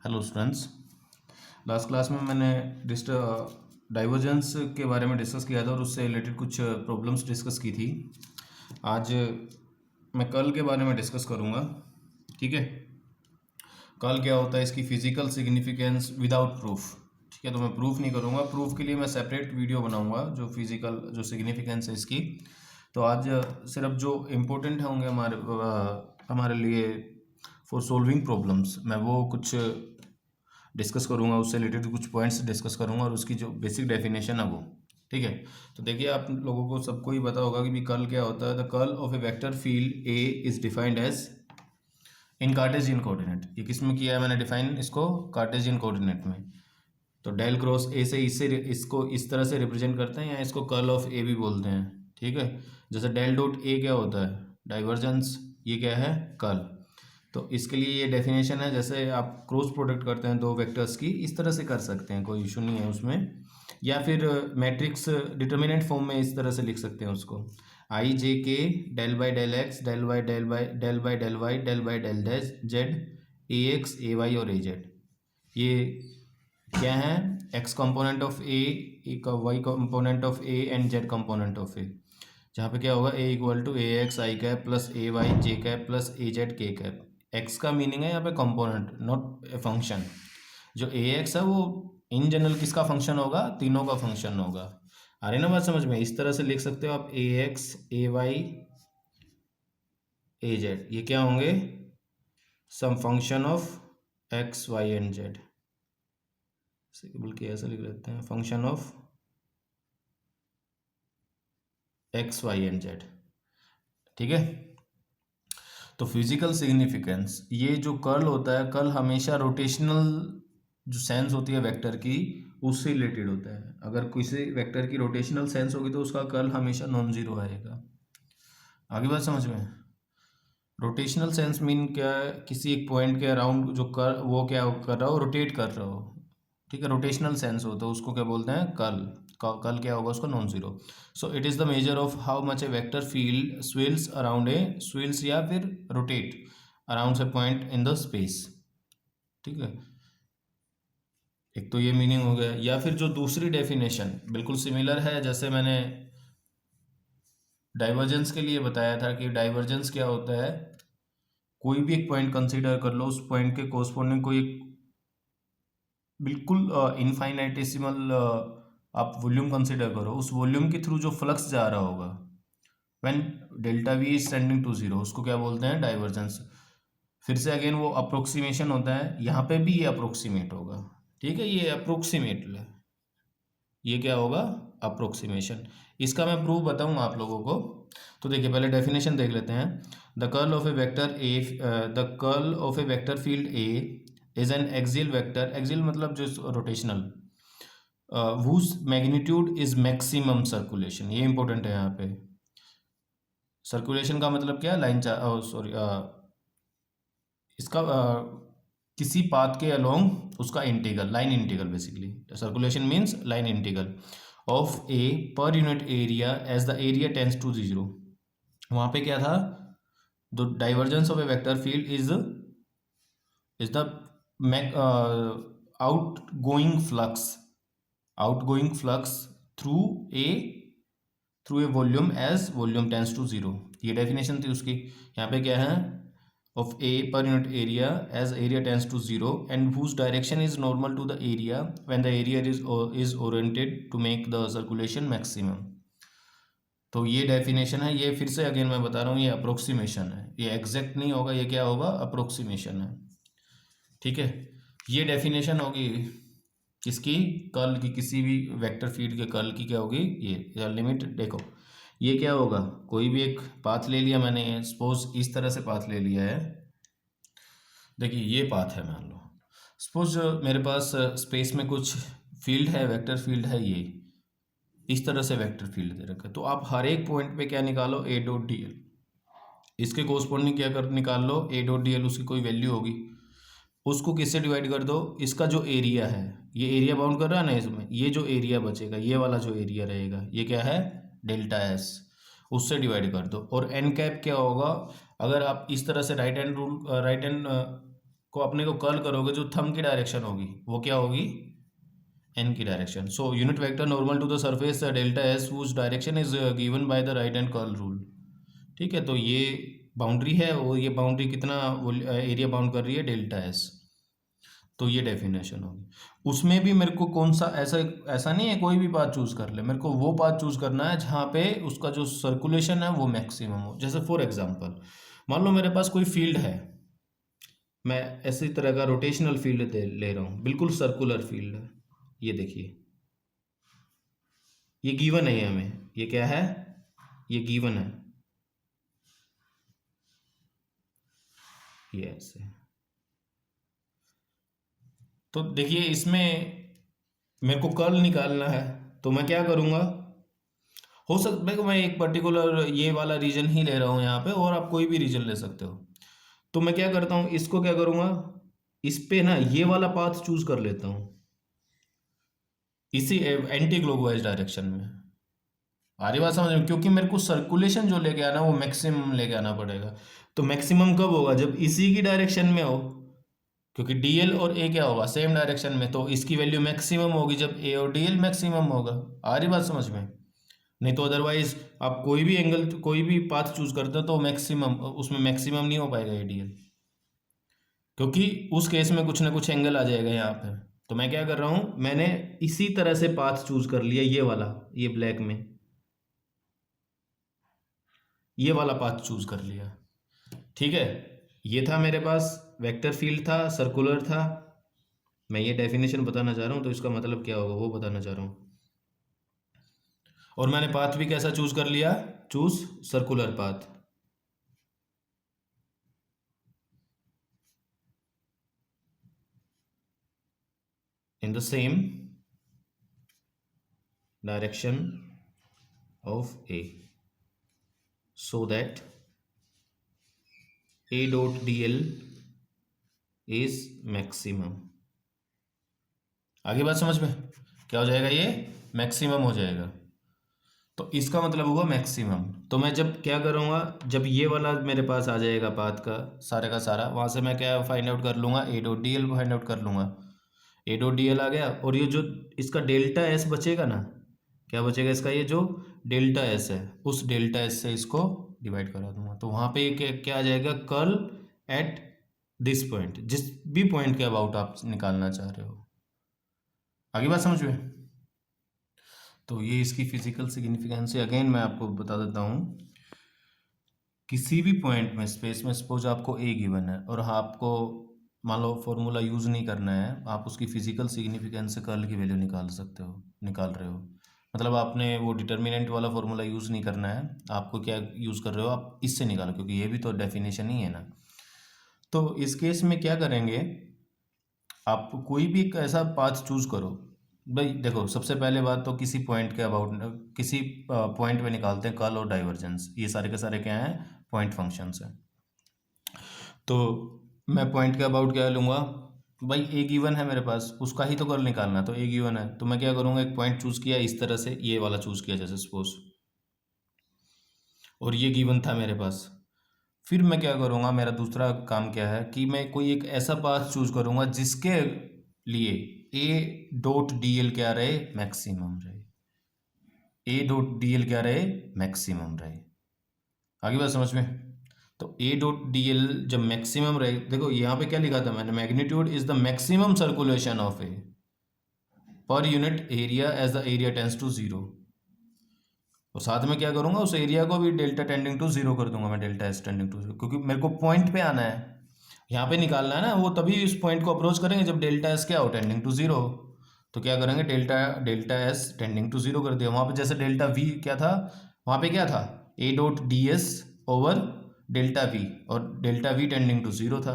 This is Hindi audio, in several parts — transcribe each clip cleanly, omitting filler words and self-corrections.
Hello students. लास्ट क्लास में मैंने डाइवर्जेंस के बारे में डिस्कस किया था और उससे रिलेटेड कुछ प्रॉब्लम्स डिस्कस की थी। आज मैं कर्ल के बारे में डिस्कस करूँगा। ठीक है, कर्ल क्या होता है, इसकी फिजिकल सिग्निफिकेंस विदाउट प्रूफ। ठीक है, तो मैं प्रूफ नहीं करूँगा, प्रूफ के लिए मैं सेपरेट वीडियो बनाऊँगा जो फिजिकल जो सिग्निफिकेंस है इसकी। तो आज सिर्फ जो इम्पोर्टेंट होंगे हमारे लिए फॉर सोल्विंग प्रॉब्लम्स, मैं वो कुछ डिस्कस करूंगा, उससे रिलेटेड कुछ पॉइंट्स डिस्कस करूंगा और उसकी जो बेसिक डेफिनेशन है वो। ठीक है, तो देखिए आप लोगों को सबको ही पता होगा कि भी कर्ल क्या होता है। The curl of a vector field a is defined as in Cartesian coordinate. ये किस में किया है मैंने डिफाइन इसको? कार्टेशियन कोऑर्डिनेट में। तो डेल क्रॉस ए से इससे इसको इस तरह से रिप्रेजेंट करते हैं या इसको कर्ल ऑफ ए भी बोलते हैं। ठीक है, जैसे डेल डॉट ए क्या होता है? डाइवर्जेंस। ये क्या है? कर्ल। तो इसके लिए ये डेफिनेशन है, जैसे आप क्रॉस प्रोडक्ट करते हैं दो वेक्टर्स की, इस तरह से कर सकते हैं, कोई इशू नहीं है उसमें। या फिर मैट्रिक्स डिटर्मिनेंट फॉर्म में इस तरह से लिख सकते हैं उसको, I J K del by del x del Y del by del by del Y del by del dash Z A X A Y और ए जेड। ये क्या है? X component of A Y component of A and Z component of A. जहाँ पे क्या होगा? A equal to A X I cap plus A Y J cap plus A Z K cap. X का मीनिंग है यहाँ पे कंपोनेंट, नॉट ए फंक्शन। जो ए एक्स है वो इन जनरल किसका फंक्शन होगा? तीनों का फंक्शन होगा। आ रही ना बात समझ में? इस तरह से लिख सकते हो आप, A X A Y A Z, ये क्या होंगे? Some function of X Y and Z. बल्कि ऐसा लिख लेते हैं, function of X Y and Z. ठीक है, तो फिजिकल सिग्निफिकेंस, ये जो कर्ल होता है, कर्ल हमेशा रोटेशनल जो सेंस होती है वेक्टर की उससे रिलेटेड होता है। अगर किसी वेक्टर की रोटेशनल सेंस होगी तो उसका कर्ल हमेशा नॉन जीरो आएगा। आगे बात समझ में? रोटेशनल सेंस मीन क्या है? किसी एक पॉइंट के अराउंड जो कर वो क्या कर रहा हो? रोटेट कर रहा हो। ठीक है, रोटेशनल सेंस हो तो उसको क्या बोलते हैं? कर्ल। कर्ल क्या होगा उसका? Non zero. So it is the measure of how much a vector field swirls around a swirls या फिर रोटेट अराउंड से पॉइंट इन द स्पेस। ठीक है, एक तो ये मीनिंग हो गया। या फिर जो दूसरी डेफिनेशन बिल्कुल सिमिलर है, जैसे मैंने डाइवर्जेंस के लिए बताया था कि डाइवर्जेंस क्या होता है, कोई भी एक पॉइंट कंसीडर कर लो, उस पॉइंट के कोरस्पॉन्डिंग कोई एक बिल्कुल इनफाइनाइटेसिमल आप वॉल्यूम कंसीडर करो, उस वॉल्यूम के थ्रू जो फ्लक्स जा रहा होगा when delta v is tending to zero, उसको क्या बोलते हैं? डाइवर्जेंस। फिर से अगेन वो अप्रोक्सीमेशन होता है, यहाँ पे भी ये अप्रोक्सीमेट होगा। ठीक है, ये अप्रोक्सीमेट, ये क्या होगा? अप्रोक्सीमेशन। इसका मैं प्रूफ बताऊंगा आप लोगों को। तो देखिए पहले डेफिनेशन देख लेते हैं। The curl of a vector A, the curl of a vector field a is an axial vector. Axial मतलब जो rotational, whose magnitude is maximum circulation. ये इंपॉर्टेंट है यहाँ पे। सर्कुलेशन का मतलब क्या है? लाइन सॉरी, इसका किसी पाथ के अलोंग उसका integral, line integral basically. Circulation means line integral of a per unit area as the area tends to zero. वहाँ पे क्या था? The divergence of a vector field is the outgoing flux through a through a volume as volume tends to zero. ये डेफिनेशन थी उसकी। यहाँ पे क्या है? of A per unit area as area tends to zero and whose direction is normal to the area when the area is oriented to make the circulation maximum। तो ये डेफिनेशन है। ये फिर से अगेन मैं बता रहा हूँ, ये अप्रोक्सीमेशन है, ये एग्जैक्ट नहीं होगा। ये क्या होगा? अप्रोक्सीमेशन है। ठीक है, ये डेफिनेशन होगी किसकी? कर्ल की। किसी भी वेक्टर फील्ड के कर्ल की क्या होगी? ये लिमिट देखो, ये क्या होगा? कोई भी एक पाथ ले लिया मैंने, सपोज इस तरह से पाथ ले लिया है। देखिए ये पाथ है, मान लो सपोज मेरे पास स्पेस में कुछ फील्ड है, वेक्टर फील्ड है, ये इस तरह से वेक्टर फील्ड दे रखा है। तो आप हर एक पॉइंट पे क्या निकालो? ए डॉट डी एल। इसके कोरस्पॉन्डिंग क्या कर निकाल लो? ए डॉट डी एल, उसकी कोई वैल्यू होगी, उसको किससे डिवाइड कर दो? इसका जो एरिया है, ये एरिया बाउंड कर रहा है ना इसमें, ये जो एरिया बचेगा, ये वाला जो एरिया रहेगा, ये क्या है? डेल्टा एस, उससे डिवाइड कर दो। और एन कैप क्या होगा? अगर आप इस तरह से राइट हैंड को अपने को कर्ल करोगे, जो थंब की डायरेक्शन होगी वो क्या होगी, एन की direction. So unit vector normal to the surface delta s whose direction is given by the right hand curl rule. ठीक है, तो ये बाउंड्री है और ये बाउंड्री कितना एरिया बाउंड कर रही है, डेल्टा एस। तो ये डेफिनेशन होगी। उसमें भी मेरे को कौन सा, ऐसा ऐसा नहीं है कोई भी पाथ चूज कर ले, मेरे को वो पाथ चूज करना है जहाँ पे उसका जो सर्कुलेशन है वो मैक्सिमम हो। जैसे फॉर एग्जांपल मान लो मेरे पास कोई फील्ड है, मैं ऐसी तरह का रोटेशनल फील्ड ले रहा हूँ, बिल्कुल सर्कुलर फील्ड है। ये देखिए, ये गिवन है हमें, ये क्या है, ये गिवन है, ये ऐसे। तो देखिए इसमें मेरे को कर्ल निकालना है, तो मैं क्या करूँगा, हो सकता है मैं एक पर्टिकुलर ये वाला रीजन ही ले रहा हूँ यहाँ पे, और आप कोई भी रीजन ले सकते हो। तो मैं क्या करता हूँ, इसको क्या करूँगा, इस पे ना ये वाला पाथ चूज कर लेता हूँ, इसी एंटी क्लॉकवाइज डायरेक्शन में। आ रही बात समझ में, क्योंकि मेरे को सर्कुलेशन जो लेके आना वो मैक्सिमम लेके आना पड़ेगा। तो मैक्सिमम कब होगा, जब इसी की डायरेक्शन में हो, क्योंकि डीएल और ए क्या होगा, सेम डायरेक्शन में, तो इसकी वैल्यू मैक्सिमम होगी जब ए और डीएल मैक्सिमम होगा। आ रही बात समझ में, नहीं तो अदरवाइज आप कोई भी एंगल, कोई भी पाथ चूज करते हो तो मैक्सिमम, उसमें मैक्सिमम नहीं हो पाएगा ए डीएल, क्योंकि उस केस में कुछ ना कुछ एंगल आ जाएगा यहाँ पे। तो मैं क्या कर रहा हूँ, मैंने इसी तरह से पाथ चूज कर लिया, ये वाला, ये ब्लैक में ये वाला पाथ चूज कर लिया। ठीक है, ये था मेरे पास वेक्टर फील्ड था, सर्कुलर था। मैं ये डेफिनेशन बताना चाह रहा हूँ, तो इसका मतलब क्या होगा वो बताना चाह रहा हूँ। और मैंने पाथ भी कैसा चूज कर लिया, choose circular path. in the same direction of A, so that A dot dl is maximum। आगे बात समझ में, क्या हो जाएगा, ये मैक्सिमम हो जाएगा। तो इसका मतलब हुआ मैक्सिमम। तो मैं जब क्या करूँगा, जब ये वाला मेरे पास आ जाएगा पाथ का सारा, वहाँ से मैं क्या फाइंड आउट कर लूँगा, ए dot d L find out कर लूँगा। ए डॉट डी एल आ गया, और ये जो इसका डेल्टा एस बचेगा ना, क्या बचेगा इसका, ये जो डेल्टा एस है, उस डेल्टा एस से इसको डिवाइड करा दूंगा। तो वहाँ पे क्या आ जाएगा, कर्ल एट दिस पॉइंट, जिस भी पॉइंट के अबाउट आप निकालना चाह रहे हो। आगे बात समझ में। तो ये इसकी फिजिकल सिग्निफिकेंस है। अगेन मैं आपको बता देता हूँ, किसी भी पॉइंट में स्पेस में सपोज आपको ए गिवन है और आपको मान लो फॉर्मूला यूज़ नहीं करना है, आप उसकी फिजिकल सिग्निफिकेंस से कर्ल की वैल्यू निकाल सकते हो, निकाल रहे हो, मतलब आपने वो डिटर्मिनेंट वाला फॉर्मूला यूज़ नहीं करना है, आपको क्या यूज़ कर रहे हो, आप इससे निकालो, क्योंकि ये भी तो डेफिनेशन ही है ना। तो इस केस में क्या करेंगे, आप कोई भी एक ऐसा पाथ चूज करो। भाई देखो, सबसे पहले बात तो किसी पॉइंट के अबाउट, किसी पॉइंट में निकालते हैं कर्ल और डाइवर्जेंस, ये सारे के सारे क्या हैं, पॉइंट फंक्शंस हैं। तो मैं पॉइंट के अबाउट क्या लूँगा, भाई ए गिवन है मेरे पास, उसका ही तो कर्ल निकालना है, तो ए गिवन है, तो मैं क्या करूँगा, एक पॉइंट चूज़ किया इस तरह से, ये वाला चूज़ किया जैसे सपोज, और ये गिवन था मेरे पास। फिर मैं क्या करूँगा, मेरा दूसरा काम क्या है कि मैं कोई एक ऐसा पाथ चूज करूँगा जिसके लिए ए डॉट डी एल क्या रहे, मैक्सिमम रहे, ए डॉट डी एल क्या रहे, मैक्सिमम रहे। आगे बात समझ में। तो ए डॉट डी एल जब मैक्सिमम रहे, देखो यहाँ पे क्या लिखा था मैंने, magnitude is the maximum circulation of a per unit area as the area tends to zero. और साथ में क्या करूंगा, उस एरिया को भी डेल्टा टेंडिंग टू जीरो कर दूंगा मैं, delta s tending to zero, क्योंकि मेरे को पॉइंट पे आना है, यहाँ पे निकालना है ना, वो तभी इस पॉइंट को अप्रोच करेंगे जब डेल्टा एस क्या हो, टेंडिंग टू जीरो। तो क्या करेंगे, delta s tending to zero कर दिया। वहाँ पे जैसे डेल्टा वी क्या था, वहाँ पे क्या था, A dot D S over delta V, और delta V tending to zero था।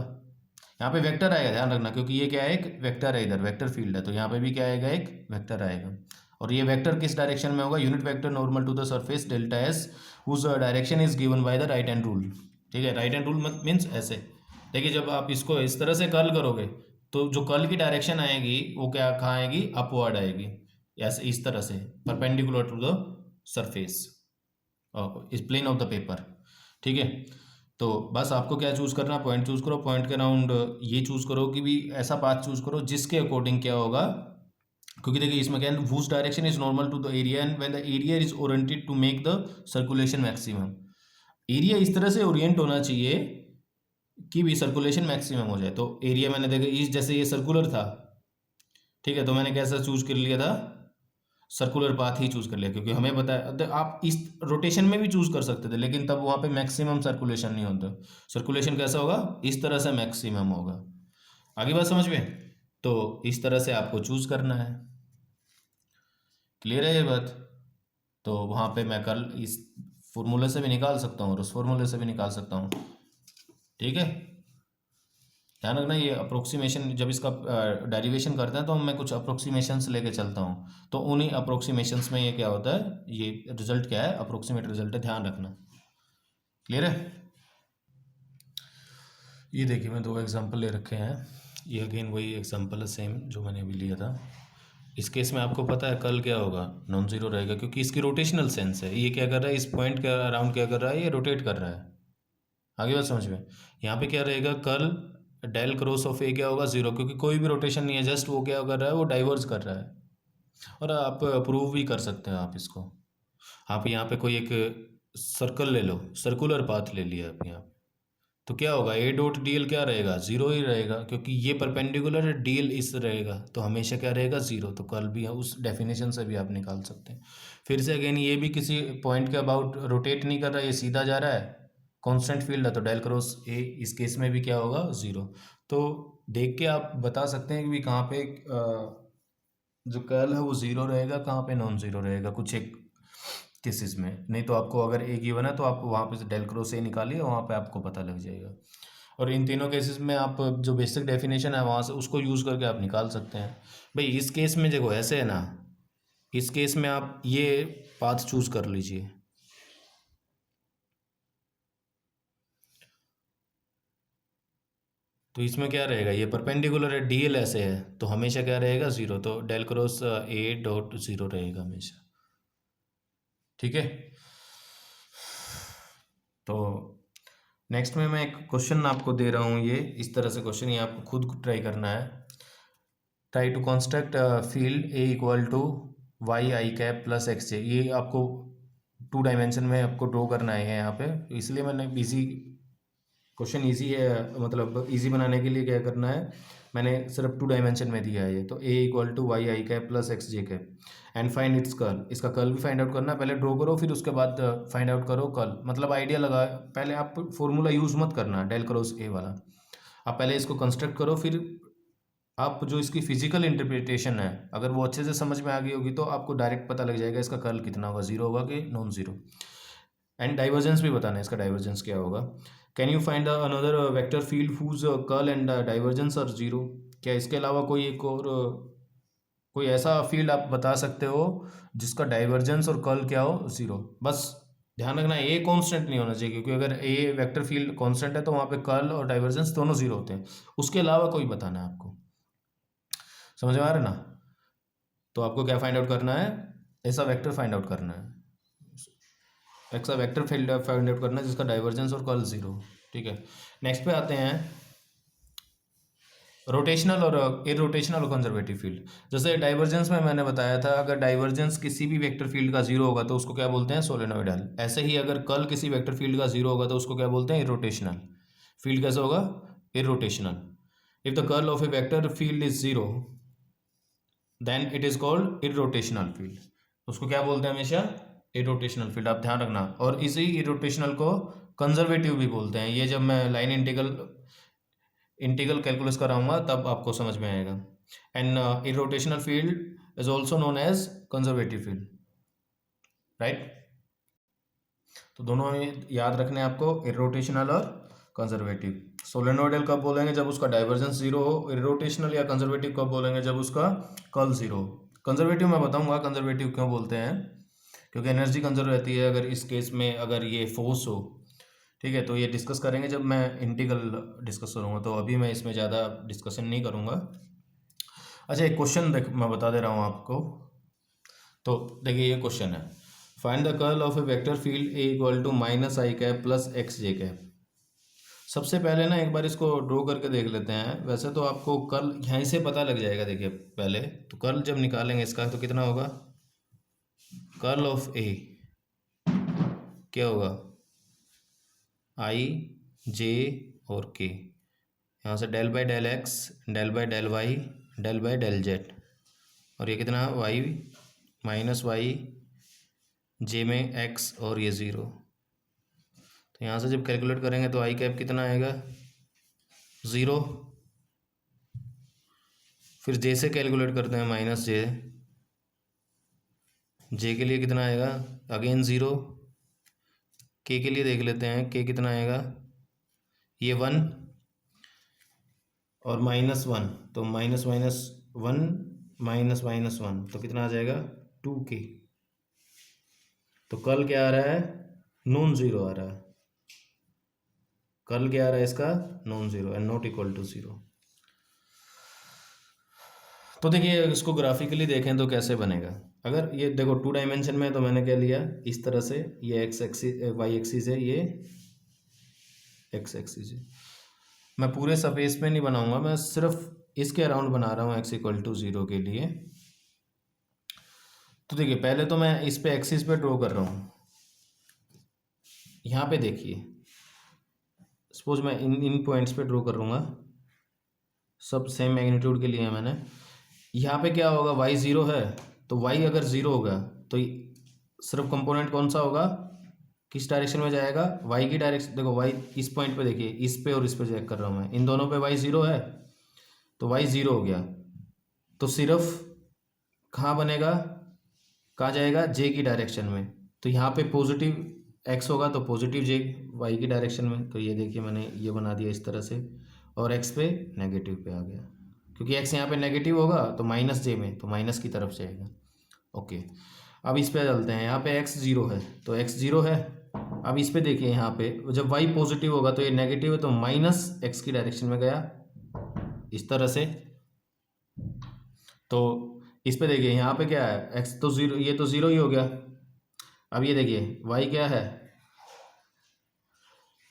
यहाँ पे वेक्टर आएगा, ध्यान रखना, क्योंकि ये क्या है, एक वेक्टर है, इधर वेक्टर फील्ड है, तो यहाँ पे भी क्या आएगा, एक वेक्टर आएगा। और ये वेक्टर किस डायरेक्शन में होगा, unit vector normal to the surface delta s whose direction is given by the right hand rule. ठीक है, राइट हैंड रूल मीन्स ऐसे। देखिए जब आप इसको इस तरह से कर्ल करोगे तो जो कर्ल की डायरेक्शन आएगी वो क्या, कहाँ आएगी, अपवर्ड आएगी, ऐसे इस तरह से परपेंडिकुलर टू द सरफेस, इस प्लेन ऑफ द पेपर। ठीक है, तो बस आपको क्या चूज़ करना है, पॉइंट चूज़ करो, पॉइंट के अराउंड ये चूज़ करो कि भी ऐसा पाथ चूज़ करो जिसके अकॉर्डिंग क्या होगा, क्योंकि देखिए इसमें क्या है, whose direction is normal to the area and when the area is oriented to make the circulation maximum. Area इस तरह से ओरिएंट होना चाहिए कि भी सर्कुलेशन मैक्सिमम हो जाए। तो एरिया मैंने देखा इस, जैसे ये सर्कुलर था, ठीक है, तो मैंने कैसा चूज कर लिया था, सर्कुलर पाथ ही चूज कर लिया, क्योंकि हमें पता है आप इस रोटेशन में भी चूज कर सकते थे, लेकिन तब वहां पे मैक्सिमम सर्कुलेशन नहीं होता। सर्कुलेशन कैसा होगा, इस तरह से मैक्सिमम होगा। आगे बात समझ में? तो इस तरह से आपको चूज करना है। क्लियर है ये बात? तो वहां पे मैं कल इस फॉर्मूले से भी निकाल सकता हूँ और उस फॉर्मूले से भी निकाल सकता हूँ। ठीक है, ध्यान रखना, ये अप्रोक्सीमेशन जब इसका डेरिवेशन करते हैं तो मैं कुछ अप्रोक्सीमेशंस लेके चलता हूँ, तो उन्हीं अप्रोक्सीमेशंस में ये क्या होता है, ये रिजल्ट क्या है, अप्रोक्सीमेट रिजल्ट है, ध्यान रखना। क्लियर है? ये देखिए मैं दो एग्जांपल ले रखे हैं, ये अगेन वही एग्जांपल है सेम जो मैंने अभी लिया था। इस केस में आपको पता है कल क्या होगा, नॉन जीरो रहेगा, क्योंकि इसकी रोटेशनल सेंस है। ये क्या कर रहा है, इस पॉइंट के अराउंड क्या कर रहा है, ये रोटेट कर रहा है। आगे बात समझ में? यहाँ पे क्या रहेगा, कल डेल क्रॉस ऑफ ए क्या होगा, जीरो, क्योंकि कोई भी रोटेशन नहीं है, जस्ट वो क्या कर रहा है, वो डाइवर्ज कर रहा है। और आप प्रूव भी कर सकते हैं आप इसको। आप यहाँ पे कोई एक सर्कल ले लो, सर्कुलर पाथ ले लिया आप यहाँ, तो क्या होगा, ए डॉट डी एल क्या रहेगा, जीरो ही रहेगा, क्योंकि ये परपेंडिकुलर है, डी एल इस रहेगा, तो हमेशा क्या रहेगा, जीरो। तो कल भी उस डेफिनेशन से भी आप निकाल सकते हैं। फिर से अगेन ये भी किसी पॉइंट के अबाउट रोटेट नहीं कर रहा है, ये सीधा जा रहा है, कांस्टेंट फील्ड है, तो डेल क्रॉस ए इस केस में भी क्या होगा, जीरो। तो देख के आप बता सकते हैं कि भी कहाँ पे जो कर्ल है वो जीरो रहेगा, कहाँ पे नॉन जीरो रहेगा, कुछ एक केसेस में। नहीं तो आपको अगर ए गिवन है तो आप वहाँ पे से डेल क्रॉस ए निकालिए, वहाँ पे आपको पता लग जाएगा। और इन तीनों केसेस में आप जो बेसिक डेफिनेशन है वहाँ से उसको यूज़ करके आप निकाल सकते हैं। भाई इस केस में देखो ऐसे है ना, इस केस में आप ये पाथ चूज कर लीजिए, तो इसमें क्या रहेगा, ये परपेंडिकुलर है, डीएल ऐसे है, तो हमेशा क्या रहेगा, जीरो। तो del cross a dot zero रहेगा हमेशा। ठीक है, तो नेक्स्ट में मैं एक क्वेश्चन आपको दे रहा हूँ, ये इस तरह से क्वेश्चन, ये आपको खुद ट्राई करना है। Try to construct field A equal to Y I cap plus x J. ये आपको 2 डायमेंशन में आपको ड्रॉ करना है यहाँ पे, इसलिए मैंने इजी क्वेश्चन, इजी है, मतलब इजी बनाने के लिए क्या करना है, मैंने सिर्फ 2 डायमेंशन में दिया है ये। तो A equal to Y I cap plus x J cap and find its curl. इसका कर्ल भी फाइंड आउट करना है, पहले ड्रॉ करो फिर उसके बाद फाइंड आउट करो कर्ल। मतलब आइडिया लगा, पहले आप फॉर्मूला यूज़ मत करना डेल क्रॉस ए वाला, आप पहले इसको कंस्ट्रक्ट करो, फिर आप जो इसकी फिजिकल इंटरप्रिटेशन है अगर वो अच्छे से समझ में आ गई होगी तो आपको डायरेक्ट पता लग जाएगा इसका कर्ल कितना होगा, जीरो होगा कि नॉन जीरो। एंड डाइवर्जेंस भी बताना है, इसका डाइवर्जेंस क्या होगा। Can you find another vector field whose curl and divergence are zero. क्या इसके अलावा कोई एक और कोई ऐसा फील्ड आप बता सकते हो जिसका डाइवर्जेंस और कर्ल क्या हो, जीरो। बस ध्यान रखना ए कांस्टेंट नहीं होना चाहिए, क्योंकि अगर ए वेक्टर फील्ड कांस्टेंट है तो वहाँ पे कर्ल और डाइवर्जेंस दोनों जीरो होते हैं। उसके अलावा कोई बताना है आपको, समझ में आ रहा है ना? तो आपको क्या फाइंड आउट करना है, ऐसा वेक्टर फाइंड आउट करना है, ऐसा वेक्टर फील्ड फाइंड आउट करना है जिसका डाइवर्जेंस और कर्ल जीरो। ठीक है, नेक्स्ट पे आते हैं रोटेशनल और इरोटेशनल और कंजर्वेटिव फील्ड। जैसे डाइवर्जेंस में मैंने बताया था, अगर डाइवर्जेंस किसी भी वेक्टर फील्ड का जीरो होगा तो उसको क्या बोलते हैं, सोलेनोइडल। ऐसे ही अगर कर्ल किसी वेक्टर फील्ड का जीरो होगा तो उसको क्या बोलते हैं, इरोटेशनल। फील्ड कैसे होगा, irrotational. If the curl of a vector field is zero then it is called irrotational field. उसको क्या बोलते हैं हमेशा, इरोटेशनल फील्ड, आप ध्यान रखना। और इसी इरोटेशनल को कंजर्वेटिव भी बोलते हैं। ये जब मैं लाइन इंटीग्रल कैलकुलस कराऊंगा तब आपको समझ में आएगा। And irrotational field is also known as conservative field, right. तो दोनों याद रखने हैं आपको, इरोटेशनल और कंजर्वेटिव। सोलेनोइडल कब बोलेंगे, जब उसका डाइवर्जेंस जीरो हो। इरोटेशनल या कंजर्वेटिव कब बोलेंगे, जब उसका कर्ल जीरो हो। कंजर्वेटिव मैं बताऊंगा कंजर्वेटिव क्यों बोलते हैं, क्योंकि एनर्जी कंजर्व रहती है अगर इस केस में अगर ये फोर्स हो। ठीक है, तो ये डिस्कस करेंगे जब मैं इंटीग्रल डिस्कस करूँगा, तो अभी मैं इसमें ज़्यादा डिस्कशन नहीं करूँगा। अच्छा, एक क्वेश्चन देख मैं बता दे रहा हूँ आपको। तो देखिए ये क्वेश्चन है, find the curl of a vector field A equal to minus i cap plus x J cap. सबसे पहले ना एक बार इसको ड्रॉ करके देख लेते हैं। वैसे तो आपको कर्ल यहीं से पता लग जाएगा। देखिए पहले तो कर्ल जब निकालेंगे इसका तो कितना होगा, कर्ल ऑफ ए क्या होगा, आई जे और के, यहाँ से del by del x, del by del Y, del by del z, और ये कितना वाई माइनस वाई जे में एक्स और ये ज़ीरो। तो यहाँ से जब कैलकुलेट करेंगे तो आई कैप कितना आएगा, ज़ीरो। फिर जे से कैलकुलेट करते हैं माइनस जे, जे के लिए कितना आएगा, अगेन ज़ीरो। के लिए देख लेते हैं, के कितना आएगा, ये वन और माइनस वन, तो minus minus one minus minus one तो कितना आ जाएगा, टू के। तो कर्ल क्या आ रहा है, नॉन ज़ीरो आ रहा है। कर्ल क्या आ रहा है इसका, non zero and not equal to zero. तो देखिए इसको ग्राफिकली देखें तो कैसे बनेगा। अगर ये देखो टू डायमेंशन में, तो मैंने क्या लिया इस तरह से, ये एक्स एक्सिस वाई एक्सिस है, ये एक्स एक्सिस है। मैं पूरे सरफेस पे नहीं बनाऊंगा, मैं सिर्फ इसके अराउंड बना रहा हूँ एक्स इक्वल टू ज़ीरो के लिए। तो देखिए पहले तो मैं इस पे एक्सिस पे ड्रॉ कर रहा हूँ। यहाँ पे देखिए सपोज मैं इन पॉइंट्स पे ड्रॉ करूँगा, सब सेम मैग्नीट्यूड के लिए है मैंने। यहाँ पे क्या होगा, y ज़ीरो है, तो y अगर ज़ीरो होगा तो सिर्फ कंपोनेंट कौन सा होगा, किस डायरेक्शन में जाएगा, y की डायरेक्शन। देखो y इस पॉइंट पे देखिए, इस पे और इस पे चेक कर रहा हूँ मैं, इन दोनों पे y ज़ीरो है, तो y ज़ीरो हो गया। तो सिर्फ कहाँ बनेगा, कहाँ जाएगा, j की डायरेक्शन में। तो यहाँ पे पॉजिटिव x होगा तो पॉजिटिव j y की डायरेक्शन में। तो ये देखिए मैंने ये बना दिया इस तरह से, और x पे नेगेटिव पे आ गया, क्योंकि x यहाँ पे नेगेटिव होगा तो माइनस जे में, तो माइनस की तरफ जाएगा। ओके, अब इस पे चलते हैं। यहाँ पे x ज़ीरो है, तो x ज़ीरो है। अब इस पे देखिए, यहाँ पे जब y पॉजिटिव होगा तो ये नेगेटिव है, तो माइनस x की डायरेक्शन में गया इस तरह से। तो इस पे देखिए यहाँ पे क्या है, x तो ज़ीरो, ये तो ज़ीरो ही हो गया। अब ये देखिए y क्या है,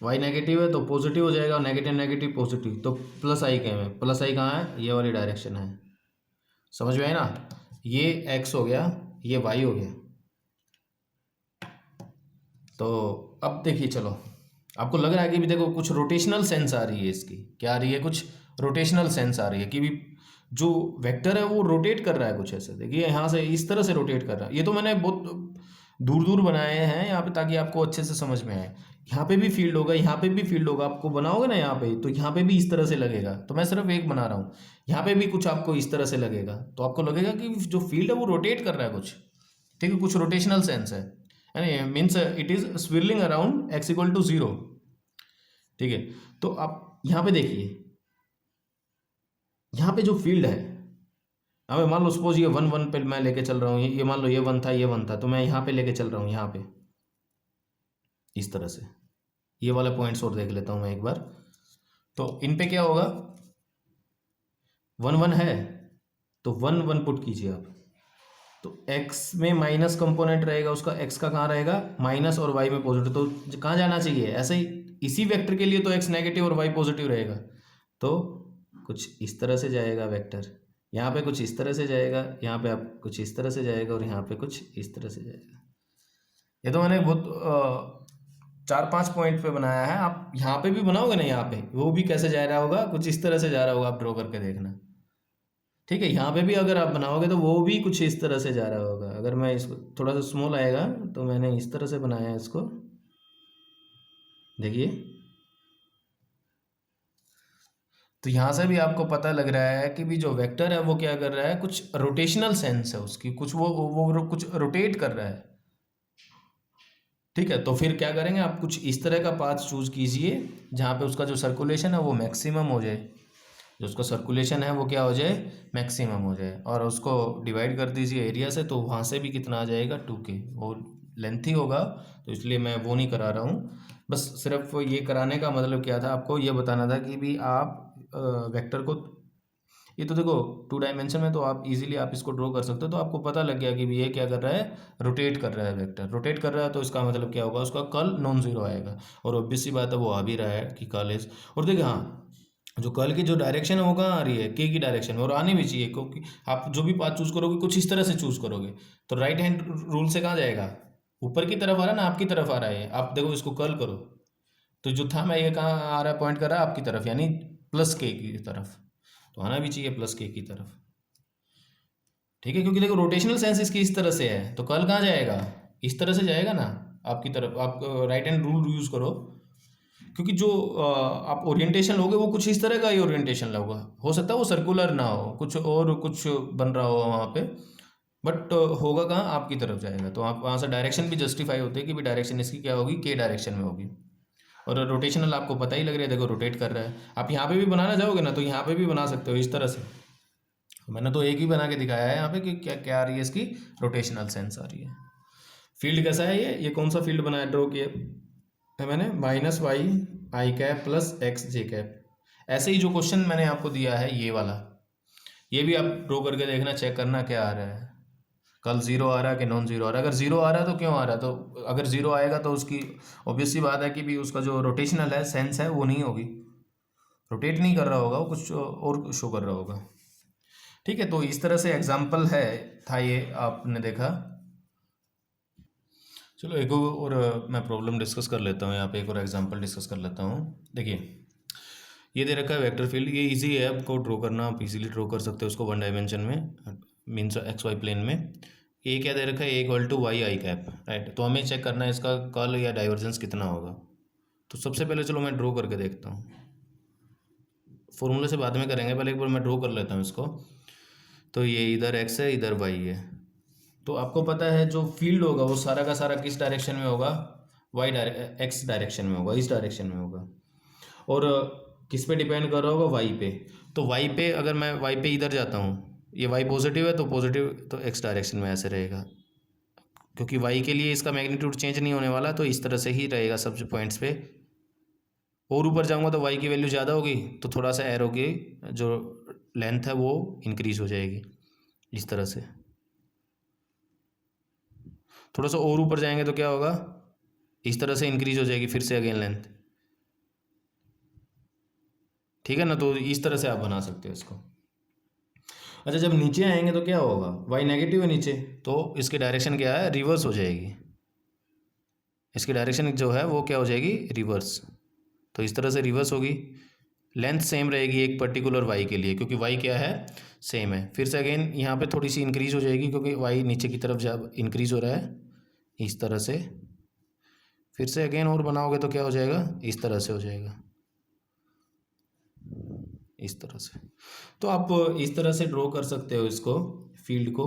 y नेगेटिव है तो पॉजिटिव हो जाएगा, नेगेटिव नेगेटिव पॉजिटिव, तो प्लस आई के में, प्लस आई कहाँ है, ये वाली डायरेक्शन है। समझ में आए ना, ये x हो गया, ये y हो गया। तो अब देखिए चलो, आपको लग रहा है कि भी देखो कुछ रोटेशनल सेंस आ रही है इसकी, क्या आ रही है, कुछ रोटेशनल सेंस आ रही है कि भी जो वेक्टर है वो रोटेट कर रहा है कुछ ऐसे। देखिए यहाँ से इस तरह से रोटेट कर रहा है। ये तो मैंने बहुत दूर दूर बनाए हैं यहाँ पे ताकि आपको अच्छे से समझ में आए। यहाँ पे भी फील्ड होगा, यहाँ पे भी फील्ड होगा, आपको बनाओगे ना यहाँ पे, तो यहाँ पे भी इस तरह से लगेगा। तो मैं सिर्फ एक बना रहा हूँ, यहाँ पे भी कुछ आपको इस तरह से लगेगा, तो आपको लगेगा कि जो फील्ड है वो रोटेट कर रहा है कुछ, ठीक है, कुछ रोटेशनल सेंस है, यानी means it is swirling around X equal to zero. ठीक है, तो आप यहाँ पे देखिए, यहाँ पे जो फील्ड है, अब मान लो सपोज ये वन वन पे मैं लेके चल रहा हूँ, ये मान लो ये वन था, ये वन था, तो मैं यहाँ पे लेके चल रहा हूँ, यहाँ पे इस तरह से। ये वाले पॉइंट्स और देख लेता हूँ मैं एक बार। तो इन पे क्या होगा, वन वन है तो वन वन पुट कीजिए आप, तो x में माइनस कंपोनेंट रहेगा उसका, x का कहाँ रहेगा माइनस और y में पॉजिटिव, तो कहाँ जाना चाहिए, ऐसे ही इसी वेक्टर के लिए तो x नेगेटिव और y पॉजिटिव रहेगा, तो कुछ इस तरह से जाएगा वेक्टर, यहाँ पे कुछ इस तरह से जाएगा, यहाँ पे आप कुछ इस तरह से जाएगा, और यहाँ पे कुछ इस तरह से जाएगा। ये तो मैंने बहुत 4-5 पॉइंट पे बनाया है, आप यहाँ पे भी बनाओगे ना, यहाँ पे वो भी कैसे जा रहा होगा, कुछ इस तरह से जा रहा होगा, आप ड्रॉ करके देखना। ठीक है, यहाँ पे भी अगर आप बनाओगे तो वो भी कुछ इस तरह से जा रहा होगा। अगर मैं इसको थोड़ा सा स्मॉल आएगा तो मैंने इस तरह से बनाया है इसको, देखिए। तो यहाँ से भी आपको पता लग रहा है कि भी जो वेक्टर है वो क्या कर रहा है, कुछ रोटेशनल सेंस है उसकी, कुछ वो कुछ रोटेट कर रहा है। ठीक है, तो फिर क्या करेंगे, आप कुछ इस तरह का पाथ चूज कीजिए जहाँ पे उसका जो सर्कुलेशन है वो मैक्सिमम हो जाए, जो उसका सर्कुलेशन है वो क्या हो जाए, मैक्सिमम हो जाए, और उसको डिवाइड कर दीजिए एरिया से, तो वहाँ से भी कितना आ जाएगा 2k। वो लेंथी होगा तो इसलिए मैं वो नहीं करा रहा हूँ। बस सिर्फ ये कराने का मतलब क्या था, आपको ये बताना था कि भी आप वेक्टर को ये तो देखो 2 डायमेंशन में तो आप इजीली आप इसको ड्रॉ कर सकते हो। तो आपको पता लग गया कि भी ये क्या कर रहा है, रोटेट कर रहा है वेक्टर, रोटेट कर रहा है, तो इसका मतलब क्या होगा, उसका कर्ल नॉन जीरो आएगा। और ऑब्वियस सी बात है वो आ भी रहा है कि कर्ल इज, और देखिए हाँ, जो कर्ल की जो डायरेक्शन है वो कहाँ आ रही है, के की डायरेक्शन में, और आनी भी चाहिए, क्योंकि आप जो भी पाथ चूज करोगे कुछ इस तरह से चूज करोगे, तो राइट हैंड रूल से कहाँ जाएगा, ऊपर की तरफ आ रहा है ना, आपकी तरफ आ रहा है। आप देखो इसको कर्ल करो, तो जो था मैं ये कहाँ आ रहा है, पॉइंट कर रहा है आपकी तरफ, यानी प्लस के की तरफ, तो आना भी चाहिए प्लस के की तरफ। ठीक है, क्योंकि देखो रोटेशनल सेंस इसकी इस तरह से है, तो कर्ल कहाँ जाएगा, इस तरह से जाएगा ना आपकी तरफ। आप राइट हैंड रूल यूज करो, क्योंकि जो आप ओरिएंटेशन लोगे वो कुछ इस तरह का ही ओरिएंटेशन लोगे, हो सकता है वो सर्कुलर ना हो, कुछ और कुछ बन रहा हो वहाँ पे, बट होगा कहाँ, आपकी तरफ जाएगा। तो आप वहाँ से डायरेक्शन भी जस्टिफाई होते हैं कि भी डायरेक्शन इसकी क्या होगी, के डायरेक्शन में होगी। और रोटेशनल आपको पता ही लग रहा है, देखो रोटेट कर रहा है। आप यहाँ पे भी बनाना चाहोगे ना, तो यहाँ पे भी बना सकते हो इस तरह से। मैंने तो एक ही बना के दिखाया है यहाँ पे कि क्या क्या आ रही है, इसकी रोटेशनल सेंस आ रही है। फील्ड कैसा है, ये कौन सा फील्ड बनाया, ड्रॉ किया है मैंने, minus Y I cap plus x J cap. ऐसे ही जो क्वेश्चन मैंने आपको दिया है ये वाला, ये भी आप ड्रॉ करके देखना, चेक करना क्या आ रहा है, कल जीरो आ रहा है कि नॉन जीरो आ रहा है। अगर जीरो आ रहा है तो क्यों आ रहा है, तो अगर जीरो आएगा तो उसकी ऑब्वियस सी बात है कि भी उसका जो रोटेशनल है सेंस है वो नहीं होगी, रोटेट नहीं कर रहा होगा, वो कुछ और शो कर रहा होगा। ठीक है, तो इस तरह से एग्जाम्पल है था ये, आपने देखा। चलो एक और मैं प्रॉब्लम डिस्कस कर लेता हूँ यहाँ पे, एक और एग्जांपल डिस्कस कर लेता हूँ। देखिए ये दे रखा है वेक्टर फील्ड, ये इजी है आपको ड्रॉ करना, आप इजीली ड्रॉ कर सकते हो उसको वन डायमेंशन में, मीन्स एक्स वाई प्लेन में। ये क्या दे रखा है, A equal to Y I cap, right. तो हमें चेक करना है इसका कर्ल या डाइवर्जेंस कितना होगा। तो सबसे पहले चलो मैं ड्रॉ करके देखता हूँ, फॉर्मूले से बाद में करेंगे, पहले एक बार मैं ड्रॉ कर लेता हूँ इसको। तो ये इधर एक्स है, इधर वाई है। तो आपको पता है जो फील्ड होगा वो सारा का सारा किस डायरेक्शन में होगा, एक्स डायरेक्शन में होगा, इस डायरेक्शन में होगा। और किस पे डिपेंड कर रहा होगा, वाई पे। तो वाई पे अगर मैं वाई पे इधर जाता हूँ, ये वाई पॉजिटिव है तो पॉजिटिव, तो एक्स डायरेक्शन में ऐसे रहेगा, क्योंकि वाई के लिए इसका मैग्नीट्यूड चेंज नहीं होने वाला, तो इस तरह से ही रहेगा सब पॉइंट्स पे। और ऊपर जाऊँगा तो वाई की वैल्यू ज़्यादा होगी, तो थोड़ा सा एरो की जो लेंथ है वो इंक्रीज हो जाएगी इस तरह से। थोड़ा सा और ऊपर जाएंगे तो क्या होगा, इस तरह से इंक्रीज हो जाएगी फिर से अगेन लेंथ। ठीक है ना, तो इस तरह से आप बना सकते हो इसको। अच्छा जब नीचे आएंगे तो क्या होगा, वाई नेगेटिव है नीचे, तो इसकी डायरेक्शन क्या है, रिवर्स हो जाएगी। इसकी डायरेक्शन जो है वो क्या हो जाएगी, रिवर्स। तो इस तरह से रिवर्स होगी, लेंथ सेम रहेगी एक पर्टिकुलर वाई के लिए, क्योंकि वाई क्या है, सेम है। फिर से अगेन यहाँ पे थोड़ी सी इंक्रीज हो जाएगी, क्योंकि वाई नीचे की तरफ जब इंक्रीज हो रहा है इस तरह से। फिर से अगेन और बनाओगे तो क्या हो जाएगा, इस तरह से हो जाएगा, इस तरह से। तो आप इस तरह से ड्रॉ कर सकते हो इसको, फील्ड को।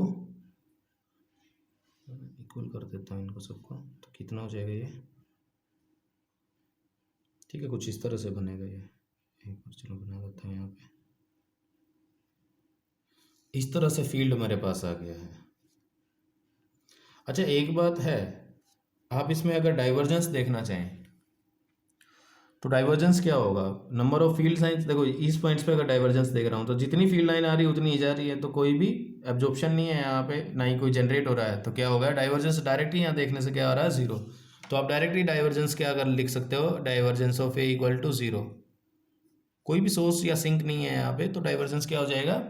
इक्वल कर देता हूँ इनको सबको, तो कितना हो जाएगा ये, ठीक है, कुछ इस तरह से बनेगा ये। एक बार चलो बना देता हूँ यहाँ पे, इस तरह से फील्ड मेरे पास आ गया है। अच्छा एक बात है, आप इसमें अगर डाइवर्जेंस देखना चाहें तो डाइवर्जेंस क्या होगा, नंबर ऑफ फील्ड लाइंस। देखो इस पॉइंट्स पे अगर डाइवर्जेंस देख रहा हूँ तो जितनी फील्ड लाइन आ रही है उतनी ही जा रही है, तो कोई भी एब्जॉर्प्शन नहीं है यहाँ पे, ना ही कोई जनरेट हो रहा है, तो क्या होगा, डाइवर्जेंस डायरेक्ट ही यहाँ देखने से क्या आ रहा है, जीरो। तो आप डायरेक्टली डाइवर्जेंस क्या अगर लिख सकते हो, divergence of A equal to zero. कोई भी सोर्स या सिंक नहीं है यहाँ पे, तो डाइवर्जेंस क्या हो जाएगा,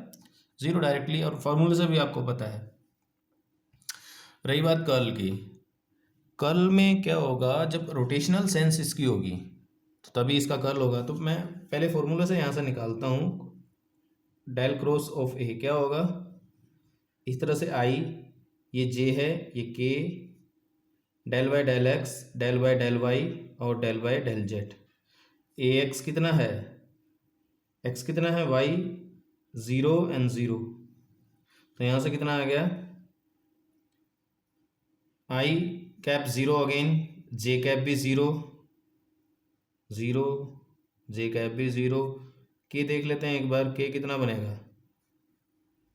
जीरो डायरेक्टली, और फॉर्मूले से भी आपको पता है। रही बात कर्ल की, कर्ल में क्या होगा, जब रोटेशनल सेंस इसकी होगी तो तभी इसका कर्ल होगा। तो मैं पहले फॉर्मूला से यहाँ से निकालता हूँ, डेल क्रॉस ऑफ ए क्या होगा, इस तरह से आई, ये जे है, ये के, डेल एक्स, डेल वाई, और डेल जेड। ए एक्स कितना है, एक्स कितना है, वाई ज़ीरो एंड ज़ीरो, तो यहाँ से कितना आ गया, आई कैप ज़ीरो अगेन, जे कैप भी ज़ीरो ज़ीरो, जे कैप भी ज़ीरो। के देख लेते हैं एक बार, के कितना बनेगा,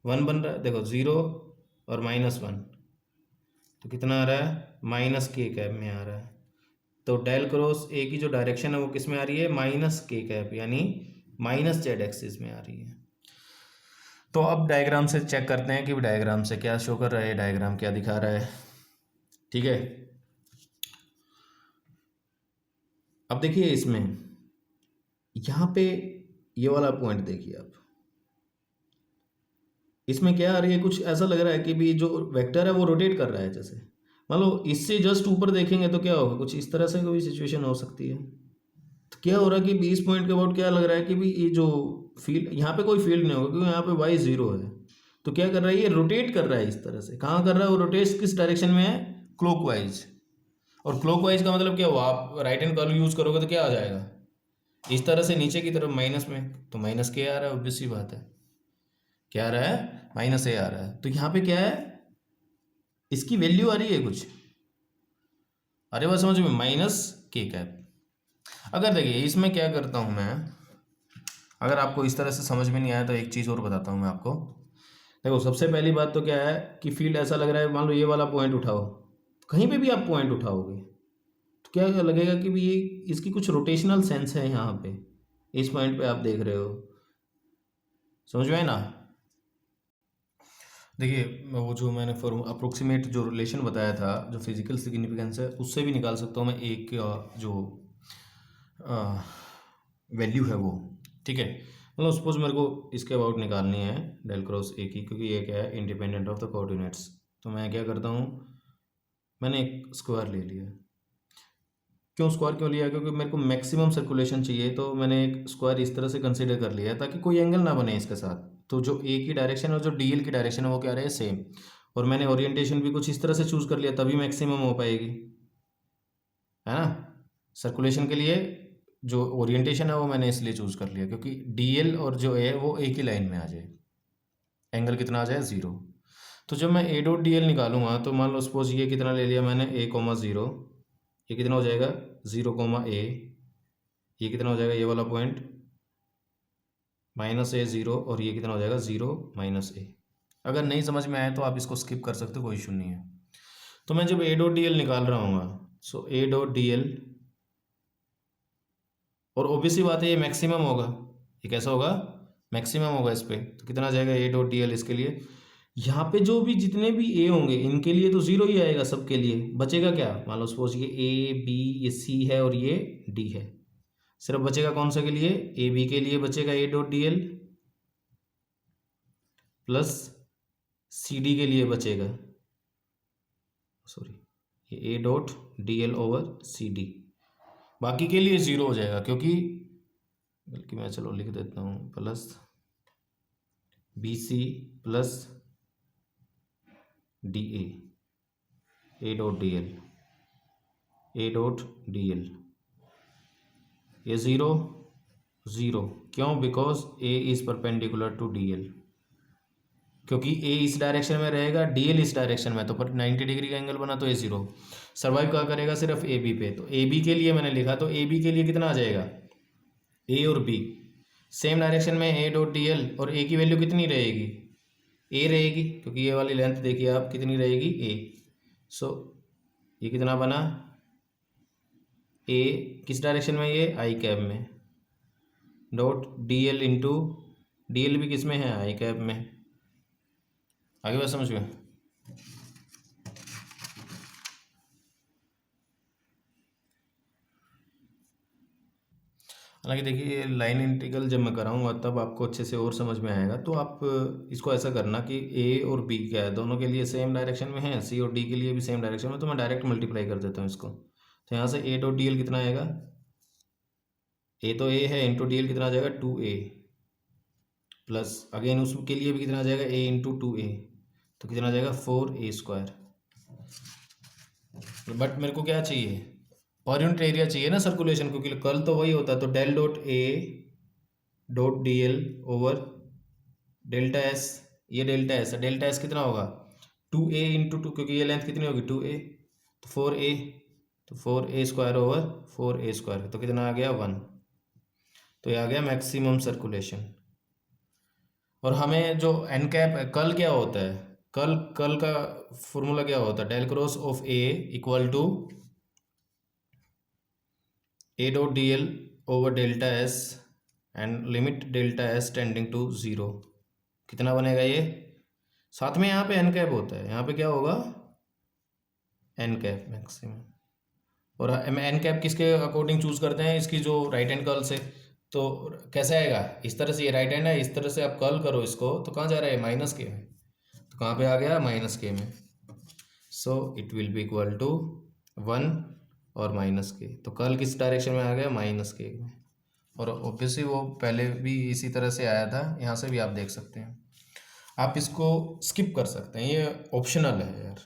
वन बन रहा है, देखो ज़ीरो और माइनस वन, तो कितना आ रहा है, माइनस के कैप में आ रहा है। तो डेल क्रॉस ए की जो डायरेक्शन है वो किस में आ रही है, माइनस के कैप, यानी माइनस जेड एक्सिस में आ रही है। तो अब डायग्राम से चेक करते हैं कि डायग्राम से क्या शो कर रहा है, डायग्राम क्या दिखा रहा है। ठीक है, अब देखिए इसमें यहाँ पे ये वाला पॉइंट देखिए आप, इसमें क्या आ रही है, कुछ ऐसा लग रहा है कि भी जो वेक्टर है वो रोटेट कर रहा है। जैसे मान लो इससे जस्ट ऊपर देखेंगे तो क्या होगा, कुछ इस तरह से कोई सिचुएशन हो सकती है। तो क्या हो रहा है कि 20 पॉइंट के अबाउट क्या लग रहा है कि भी ये जो फील्ड यहाँ पे कोई फील्ड नहीं होगा क्योंकि यहाँ पे वाई जीरो है। तो क्या कर रहा है, ये रोटेट कर रहा है इस तरह से। कहाँ कर रहा है वो रोटेट, किस डायरेक्शन में है, क्लॉकवाइज। और क्लॉकवाइज का मतलब क्या हुआ, आप राइट हैंड कर्व यूज करोगे तो क्या आ जाएगा, इस तरह से नीचे की तरफ माइनस में, तो माइनस के आ रहा है, ऑब्वियस सी बात है। क्या आ रहा है, माइनस ए आ रहा है। तो यहाँ पे क्या है, इसकी वैल्यू आ रही है कुछ, अरे बात समझ में, माइनस के कैप। अगर देखिए इसमें क्या करता हूँ मैं, अगर आपको इस तरह से समझ में नहीं आया तो एक चीज़ और बताता हूँ मैं आपको। देखो सबसे पहली बात तो क्या है कि फील्ड ऐसा लग रहा है, मान लो ये वाला पॉइंट उठाओ, कहीं पे भी आप पॉइंट उठाओगे तो क्या लगेगा कि भी ये इसकी कुछ रोटेशनल सेंस है यहाँ पे, इस पॉइंट पे आप देख रहे हो, समझ में आए ना। देखिए वो जो मैंने फॉर्म अप्रोक्सीमेट जो रिलेशन बताया था, जो फिजिकल सिग्निफिकेंस है, उससे भी निकाल सकता हूँ मैं एक जो वैल्यू है वो। ठीक है, मतलब सपोज मेरे को इसके अबाउट निकालनी है डेल क्रॉस ए की, क्योंकि ये क्या है, इंडिपेंडेंट ऑफ द कोऑर्डिनेट्स। तो मैं क्या करता हूँ, मैंने एक स्क्वायर ले लिया। क्यों स्क्वायर क्यों लिया, क्योंकि मेरे को मैक्सिमम सर्कुलेशन चाहिए, तो मैंने एक स्क्वायर इस तरह से कंसीडर कर लिया ताकि कोई एंगल ना बने इसके साथ। तो जो ए की डायरेक्शन और जो डी एल की डायरेक्शन है वो क्या रहे, सेम। और मैंने ओरिएंटेशन भी कुछ इस तरह से चूज कर लिया, तभी मैक्सिमम हो पाएगी, है ना। सर्कुलेशन के लिए जो ओरिएंटेशन है वो मैंने इसलिए चूज कर लिया क्योंकि डी एल और जो ए है वो एक ही लाइन में आ जाए, एंगल कितना आ जाए, ज़ीरो। तो जब मैं ए डॉट डी एल निकालूंगा तो मान लो सपोज ये कितना ले लिया मैंने, ए कोमा ज़ीरो, ये कितना हो जाएगा, ज़ीरो कोमा ए, ये कितना हो जाएगा, ये वाला पॉइंट माइनस ए ज़ीरो, और ये कितना हो जाएगा, ज़ीरो माइनस ए। अगर नहीं समझ में आए तो आप इसको स्किप कर सकते हो, कोई इशू नहीं है। तो मैं जब ए डॉट डी एल निकाल रहा हूँ, सो ए डॉट डी एल, और ऑब्वियसली बात है ये मैक्सिमम होगा, ये कैसा होगा, मैक्सिमम होगा इस पर। तो कितना आ जाएगा ए डॉट डी एल इसके लिए, यहाँ पे जो भी जितने भी ए होंगे इनके लिए तो ज़ीरो ही आएगा, सबके लिए बचेगा क्या, मान लो सपोज ये ए बी ये सी है और ये डी है, सिर्फ बचेगा कौन सा के लिए, ए बी के लिए बचेगा a dot d l, plus c d के लिए बचेगा, सॉरी, ये a dot d l over c d, बाकी के लिए ज़ीरो हो जाएगा क्योंकि, बल्कि मैं चलो लिख देता हूँ, plus b c plus d a dot d l, a dot d l, ये ज़ीरो ज़ीरो, क्यों, because a is perpendicular to d l, क्योंकि ए इस डायरेक्शन में रहेगा, डी एल इस डायरेक्शन में, तो पर 90 डिग्री का एंगल बना, तो ए ज़ीरो सर्वाइव क्या करेगा, सिर्फ ए बी पे। तो ए बी के लिए मैंने लिखा, तो ए बी के लिए कितना आ जाएगा, ए और बी सेम डायरेक्शन में, ए डॉट डी एल, और ए की वैल्यू कितनी रहेगी, ए रहेगी, क्योंकि ये वाली लेंथ देखिए आप कितनी रहेगी, ए। सो ये कितना बना, ए किस डायरेक्शन में, ये आई कैप में, dot d L into, D L भी किस में है, आई कैप में। आगे बात समझ में। हालांकि देखिए लाइन इंटीग्रल जब मैं कराऊंगा तब आपको अच्छे से और समझ में आएगा। तो आप इसको ऐसा करना कि ए और बी क्या है, दोनों के लिए सेम डायरेक्शन में है, सी और डी के लिए भी सेम डायरेक्शन में, तो मैं डायरेक्ट मल्टीप्लाई कर देता हूँ इसको। तो यहाँ से ए डॉट डी एल कितना आएगा, ए तो ए है, इंटू डी एल कितना आ जाएगा, टू ए, प्लस अगेन उसके लिए भी कितना आ जाएगा, ए इंटू टू ए, तो कितना आ जाएगा, फोर ए स्क्वायर। बट मेरे को क्या चाहिए, पर यूनिट एरिया चाहिए ना सर्कुलेशन, क्योंकि कर्ल तो वही होता है। तो del dot A dot d l over delta s, ये डेल्टा एस है, डेल्टा एस कितना होगा, टू ए इंटू टू, क्योंकि ये लेंथ कितनी होगी, टू ए, तो फोर ए, तो फोर ए स्क्वायर ओवर फोर ए स्क्वायर, तो कितना आ गया, वन। तो ये आ गया मैक्सिमम सर्कुलेशन। और हमें जो एन कैप कल क्या होता है, कल कल का फॉर्मूला क्या होता है, del cross of A equal to A dot d l over delta s and limit delta s tending to zero, कितना बनेगा ये, साथ में यहाँ पे एन कैप होता है, यहाँ पे क्या होगा एन कैप मैक्सिमम। और एन कैप किसके अकॉर्डिंग चूज करते हैं, इसकी जो राइट हैंड कर्ल से। तो कैसे आएगा, इस तरह से, ये राइट हैंड है, इस तरह से आप कर्ल करो इसको तो कहाँ जा रहा है माइनस के में, तो कहाँ पे आ गया माइनस के में। So it will be equal to 1 और माइनस के, तो कर्ल किस डायरेक्शन में आ गया माइनस के में। और ऑब्वियसली वो पहले भी इसी तरह से आया था, यहाँ से भी आप देख सकते हैं। आप इसको स्किप कर सकते हैं, ये ऑप्शनल है यार,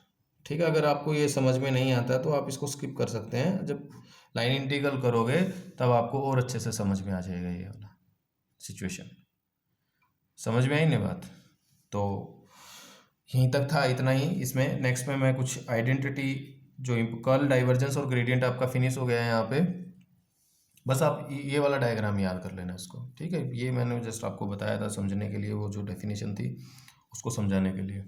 ठीक है। अगर आपको ये समझ में नहीं आता तो आप इसको स्किप कर सकते हैं, जब लाइन इंटीग्रल करोगे तब आपको और अच्छे से समझ में आ जाएगा ये वाला सिचुएशन। समझ में आई ना बात, तो यहीं तक था, इतना ही। इसमें नेक्स्ट में मैं कुछ आइडेंटिटी जो कर्ल, डाइवर्जेंस और ग्रेडियंट आपका फिनिश हो गया है यहाँ पे। बस आप ये वाला डायग्राम याद कर लेना इसको, ठीक है। ये मैंने जस्ट आपको बताया था समझने के लिए, वो जो डेफिनेशन थी उसको समझाने के लिए।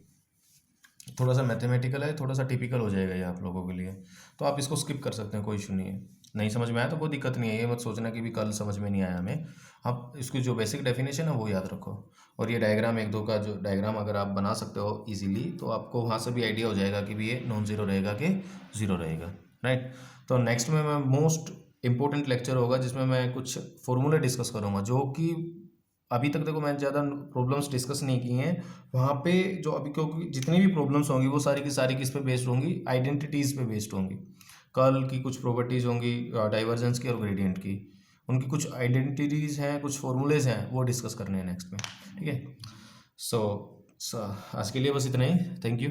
थोड़ा सा मैथमेटिकल है, थोड़ा सा टिपिकल हो जाएगा ये आप लोगों के लिए, तो आप इसको स्किप कर सकते हैं, कोई इशू नहीं है। नहीं समझ में आया तो कोई दिक्कत नहीं है, ये मत सोचना कि भी कल समझ में नहीं आया हमें। आप इसकी जो बेसिक डेफिनेशन है वो याद रखो, और ये डायग्राम एक दो का जो डायग्राम अगर आप बना सकते हो इजीली, तो आपको वहाँ से भी आइडिया हो जाएगा कि भी ये नॉन ज़ीरो रहेगा कि ज़ीरो रहेगा, राइट। तो नेक्स्ट में मैं मोस्ट इंपॉर्टेंट लेक्चर होगा जिसमें मैं कुछ फॉर्मूले डिस्कस करूँगा, जो कि अभी तक देखो मैंने ज़्यादा प्रॉब्लम्स डिस्कस नहीं की हैं वहाँ पे। जो अभी क्योंकि जितनी भी प्रॉब्लम्स होंगी वो सारी की सारी किस पे बेस्ड होंगी, आइडेंटिटीज़ पे बेस्ड होंगी। कर्ल की कुछ प्रॉपर्टीज़ होंगी, डाइवर्जेंस की और ग्रेडियंट की, उनकी कुछ आइडेंटिटीज़ हैं, कुछ फॉर्मूलेज हैं, वो डिस्कस करने हैं नेक्स्ट में, ठीक है। सो आज के लिए बस इतना ही, थैंक यू।